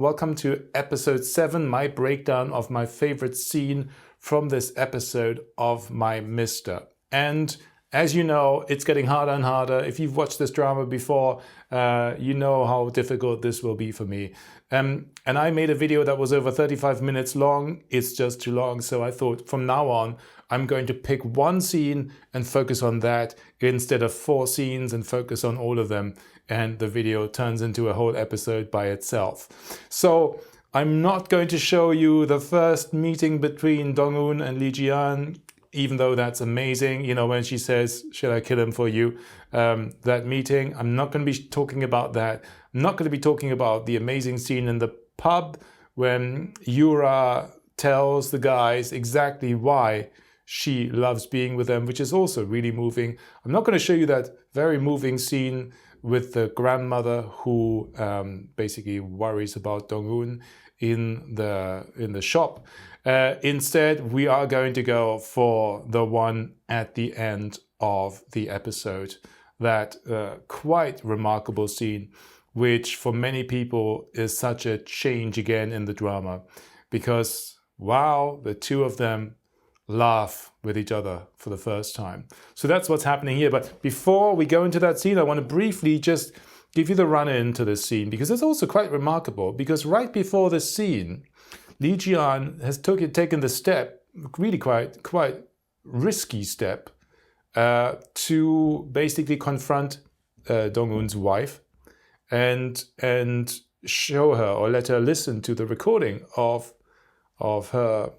Welcome to episode 7, my breakdown of my favorite scene from this episode of My Mister. And as you know, it's getting harder and harder. If you've watched this drama before, you know how difficult this will be for me. And I made a video that was over 35 minutes long. It's just too long. So I thought from now on, I'm going to pick one scene and focus on that instead of 4 scenes and focus on all of them. And the video turns into a whole episode by itself. So I'm not going to show you the first meeting between Dong Hoon and Ji-An, even though that's amazing. You know, when she says, "Should I kill him for you?" That meeting, I'm not going to be talking about that. I'm not going to be talking about the amazing scene in the pub when Yura tells the guys exactly why she loves being with them, which is also really moving. I'm not going to show you that very moving scene with the grandmother who basically worries about Dong Hoon in the shop. Instead, we are going to go for the one at the end of the episode. That quite remarkable scene, which for many people is such a change again in the drama. Because, wow, the two of them laugh with each other for the first time. So that's what's happening here. But before we go into that scene, I want to briefly just give you the run-in to this scene, because it's also quite remarkable. Because right before this scene, Ji-An has taken the step, really quite risky step, to basically confront Dong Hoon's wife and show her or let her listen to the recording of her,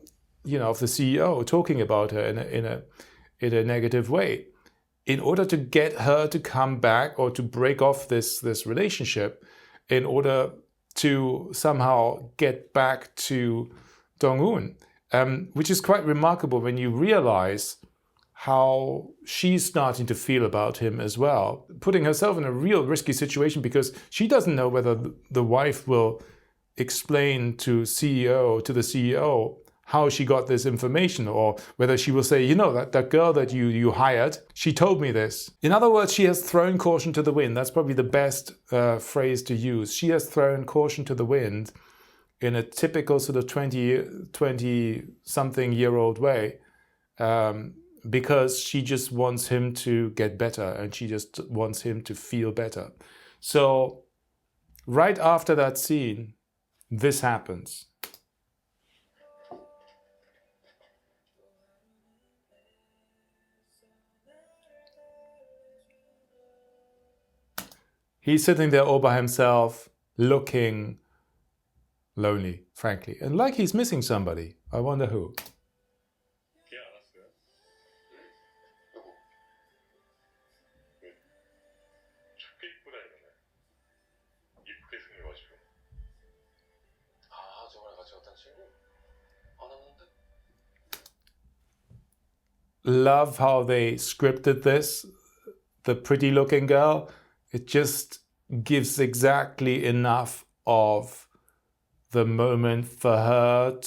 you know, of the CEO talking about her in a negative way, in order to get her to come back or to break off this relationship, in order to somehow get back to Dong Hoon, which is quite remarkable when you realize how she's starting to feel about him as well, putting herself in a real risky situation because she doesn't know whether the wife will explain to the CEO how she got this information, or whether she will say, you know, that girl that you hired, she told me this. In other words, she has thrown caution to the wind. That's probably the best phrase to use. She has thrown caution to the wind in a typical sort of 20-something-year-old way, because she just wants him to get better and she just wants him to feel better. So right after that scene, this happens. He's sitting there all by himself, looking lonely, frankly, and like he's missing somebody. I wonder who. Love how they scripted this. The pretty looking girl, it just gives exactly enough of the moment for her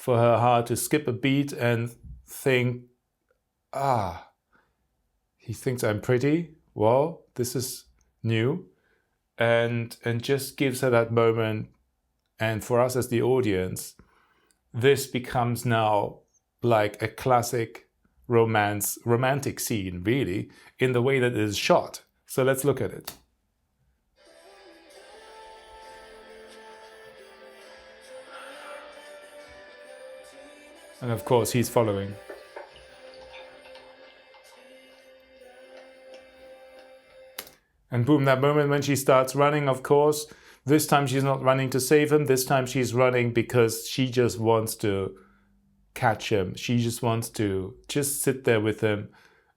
heart to skip a beat and think, he thinks I'm pretty. Well, this is new. And just gives her that moment. And for us as the audience, this becomes now like a classic romantic scene, really, in the way that it is shot. So let's look at it. And of course, he's following. And boom, that moment when she starts running, of course, this time she's not running to save him. This time she's running because she just wants to catch him. She just wants to just sit there with him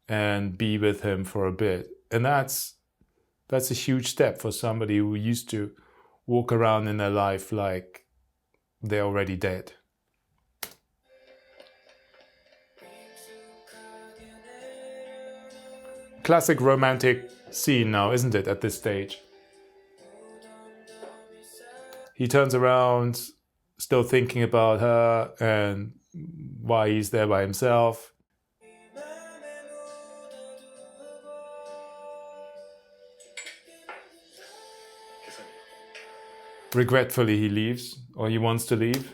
and be with him for a bit. And that's a huge step for somebody who used to walk around in their life like they're already dead. Classic romantic scene now, isn't it, at this stage? He turns around, still thinking about her and why he's there by himself. Regretfully, he leaves, or he wants to leave.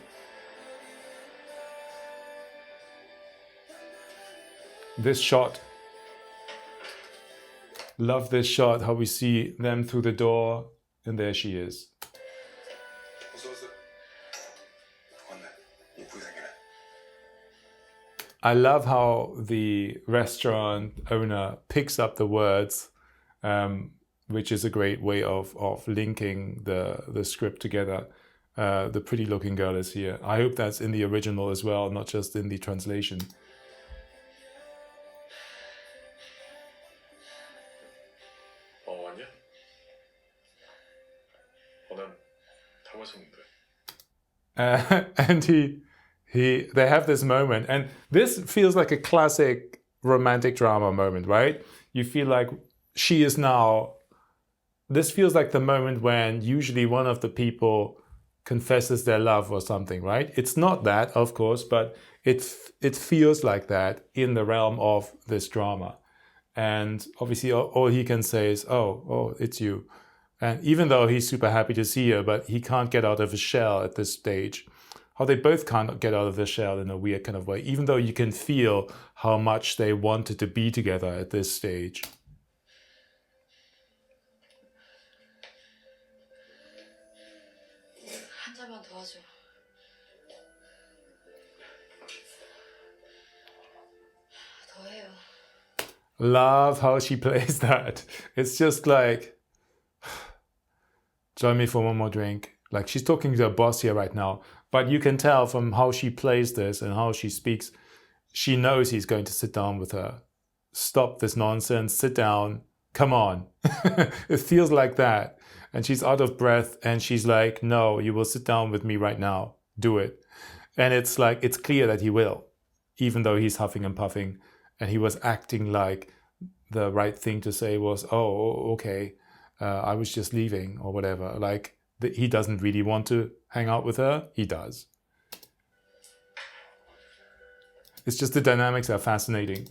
This shot. Love this shot, how we see them through the door, and there she is. I love how the restaurant owner picks up the words, which is a great way of linking the script together. The pretty looking girl is here. I hope that's in the original as well, not just in the translation. And they have this moment, and this feels like a classic romantic drama moment, right? You feel like she is now. This feels like the moment when usually one of the people confesses their love or something, right? It's not that, of course, but it feels like that in the realm of this drama. And obviously, all he can say is, "Oh, it's you." And even though he's super happy to see her, but he can't get out of his shell at this stage. How they both can't get out of their shell in a weird kind of way, even though you can feel how much they wanted to be together at this stage. Love how she plays that. It's just like, join me for one more drink. Like, she's talking to her boss here right now, but you can tell from how she plays this and how she speaks, she knows he's going to sit down with her. Stop this nonsense, sit down, come on. It feels like that. And she's out of breath and she's like, no, you will sit down with me right now. Do it. And it's like, it's clear that he will, even though he's huffing and puffing. And he was acting like the right thing to say was, oh, okay, I was just leaving or whatever. Like, he doesn't really want to hang out with her. He does. It's just the dynamics are fascinating.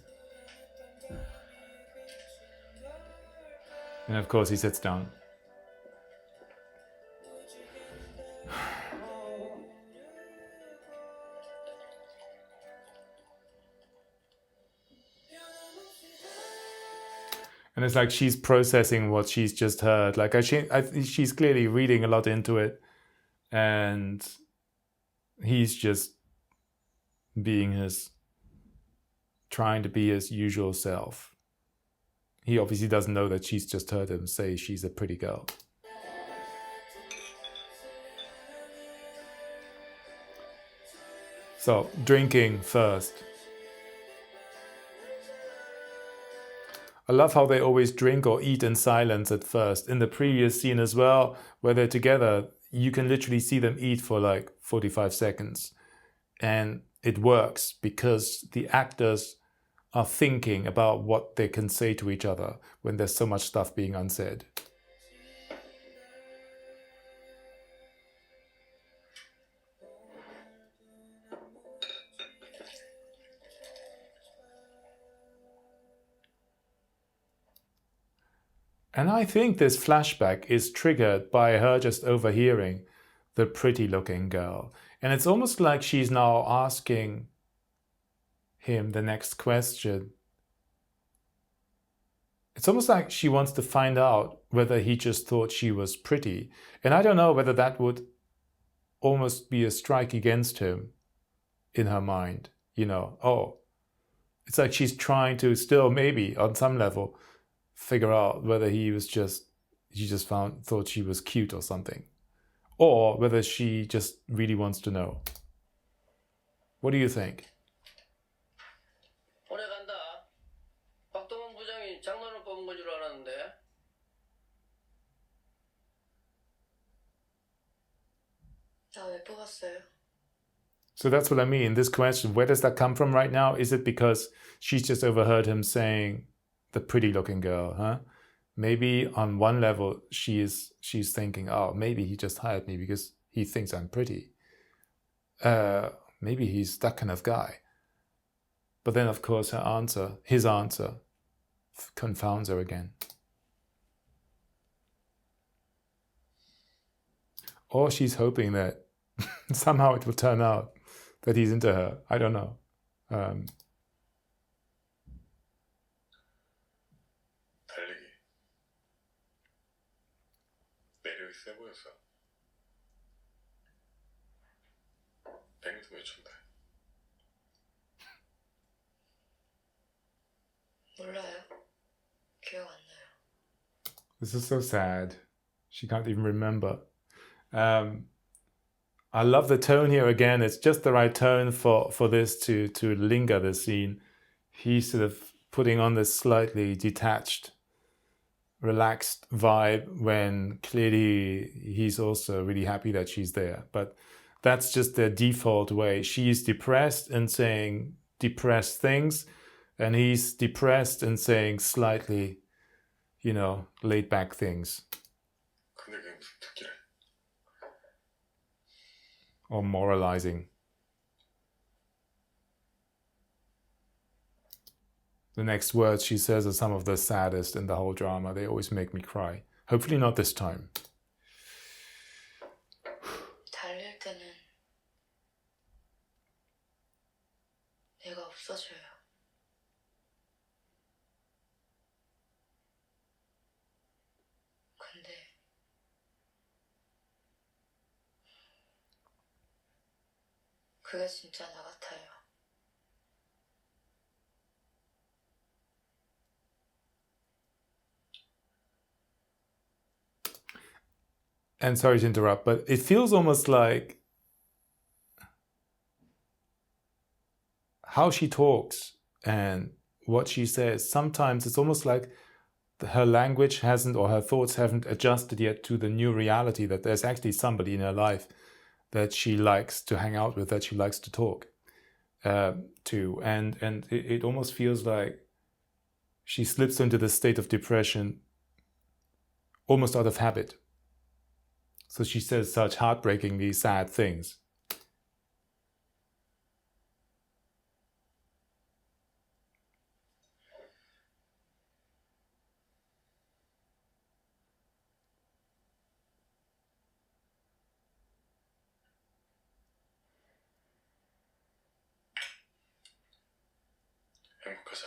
And of course he sits down. And it's like she's processing what she's just heard. Like she's clearly reading a lot into it. And he's just trying to be his usual self. He obviously doesn't know that she's just heard him say she's a pretty girl. So, drinking first. I love how they always drink or eat in silence at first. In the previous scene as well, where they're together, you can literally see them eat for like 45 seconds. And it works because the actors are thinking about what they can say to each other when there's so much stuff being unsaid. And I think this flashback is triggered by her just overhearing the pretty looking girl. And it's almost like she's now asking him the next question. It's almost like she wants to find out whether he just thought she was pretty. And I don't know whether that would almost be a strike against him in her mind. You know, it's like she's trying to still maybe on some level figure out whether he just thought she was cute or something. Or whether she just really wants to know. What do you think? 오래 간다. 박동원 부장이 장난을 뽑은 건 줄 알았는데. 나 왜 뽑았어요? So that's what I mean. This question, where does that come from right now? Is it because she's just overheard him saying the pretty looking girl, huh? Maybe on one level she's thinking, oh, maybe he just hired me because he thinks I'm pretty. Maybe he's that kind of guy. But then of course his answer confounds her again. Or she's hoping that somehow it will turn out that he's into her. I don't know. 달리기. 매력 있어 보였어. 100m 몇 초인데? 몰라요. 기억 안 나요. This is so sad. She can't even remember. I love the tone here again. It's just the right tone for this to linger the scene. He's sort of putting on this slightly detached, relaxed vibe when clearly he's also really happy that she's there. But that's just the default way. She's depressed and saying depressed things, and he's depressed and saying slightly, laid back things. 근데 그게 무슨 특기래? Or moralizing. The next words she says are some of the saddest in the whole drama. They always make me cry. Hopefully not this time. 달릴 때는 내가 없어져요. 근데 그게 진짜 나 같아요. And sorry to interrupt, but it feels almost like how she talks and what she says. Sometimes it's almost like her language hasn't, or her thoughts haven't adjusted yet to the new reality that there's actually somebody in her life that she likes to hang out with, that she likes to talk to. And it almost feels like she slips into this state of depression almost out of habit. So she says such heartbreakingly sad things. 행복하자.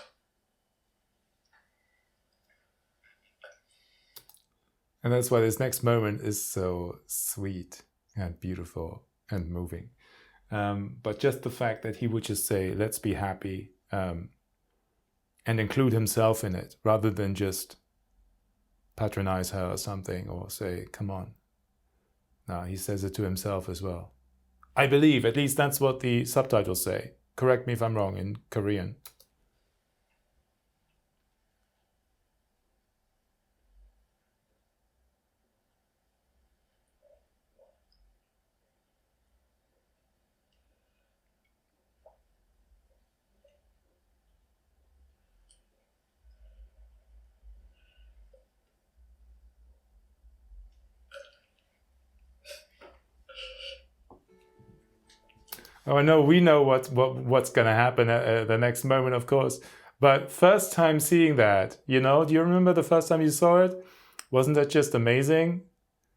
And that's why this next moment is so sweet and beautiful and moving. But just the fact that he would just say, let's be happy, and include himself in it, rather than just patronize her or something, or say, come on. No, he says it to himself as well. I believe, at least that's what the subtitles say. Correct me if I'm wrong in Korean. Oh, I know we know what's going to happen at the next moment, of course. But first time seeing that, do you remember the first time you saw it? Wasn't that just amazing?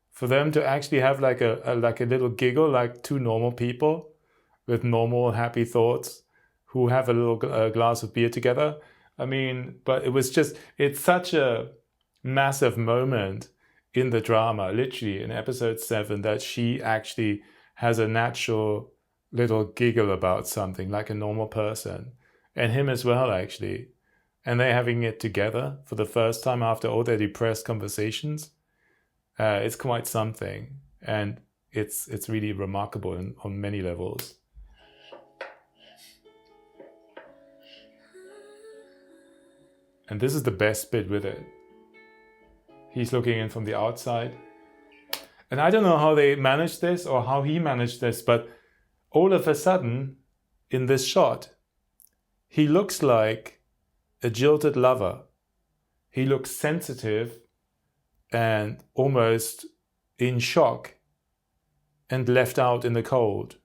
For them to actually have like a little giggle, like two normal people with normal happy thoughts who have a little glass of beer together. I mean, but it's such a massive moment in the drama, literally in episode 7, that she actually has a natural little giggle about something like a normal person, and him as well, actually, and they're having it together for the first time after all their depressed conversations. It's quite something, and it's really remarkable on many levels. And this is the best bit with it. He's looking in from the outside, and I don't know how they managed this or how he managed this, but all of a sudden, in this shot, he looks like a jilted lover. He looks sensitive and almost in shock and left out in the cold.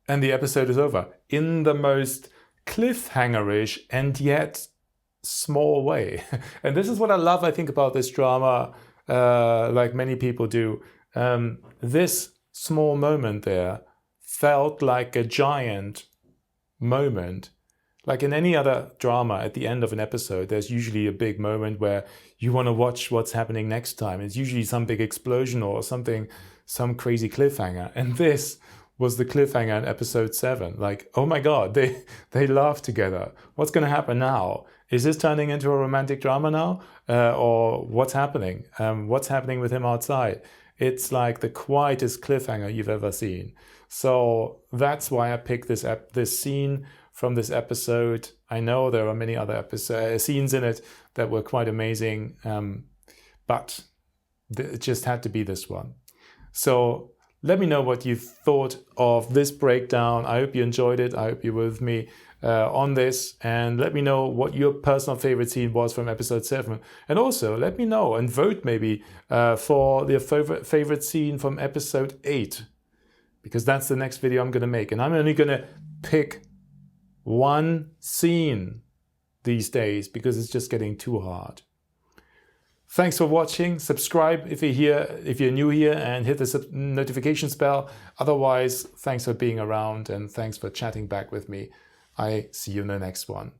and the episode is over in the most cliffhangerish and yet small way. And this is what I love, I think, about this drama, like many people do. This small moment there felt like a giant moment. Like in any other drama, at the end of an episode, there's usually a big moment where you want to watch what's happening next time. It's usually some big explosion or something, some crazy cliffhanger. And this was the cliffhanger in episode 7. Like, oh my God, they laugh together. What's going to happen now? Is this turning into a romantic drama now? Or what's happening? What's happening with him outside? It's like the quietest cliffhanger you've ever seen. So that's why I picked this scene from this episode. I know there are many other scenes in it that were quite amazing, but it just had to be this one. So let me know what you thought of this breakdown. I hope you enjoyed it. I hope you were with me on this, and let me know what your personal favorite scene was from episode 7. And also let me know and vote maybe for the favorite scene from episode 8, because that's the next video I'm going to make. And I'm only going to pick one scene these days because it's just getting too hard. Thanks for watching. Subscribe if you're new here, and hit the notifications bell. Otherwise, thanks for being around and thanks for chatting back with me. I see you in the next one.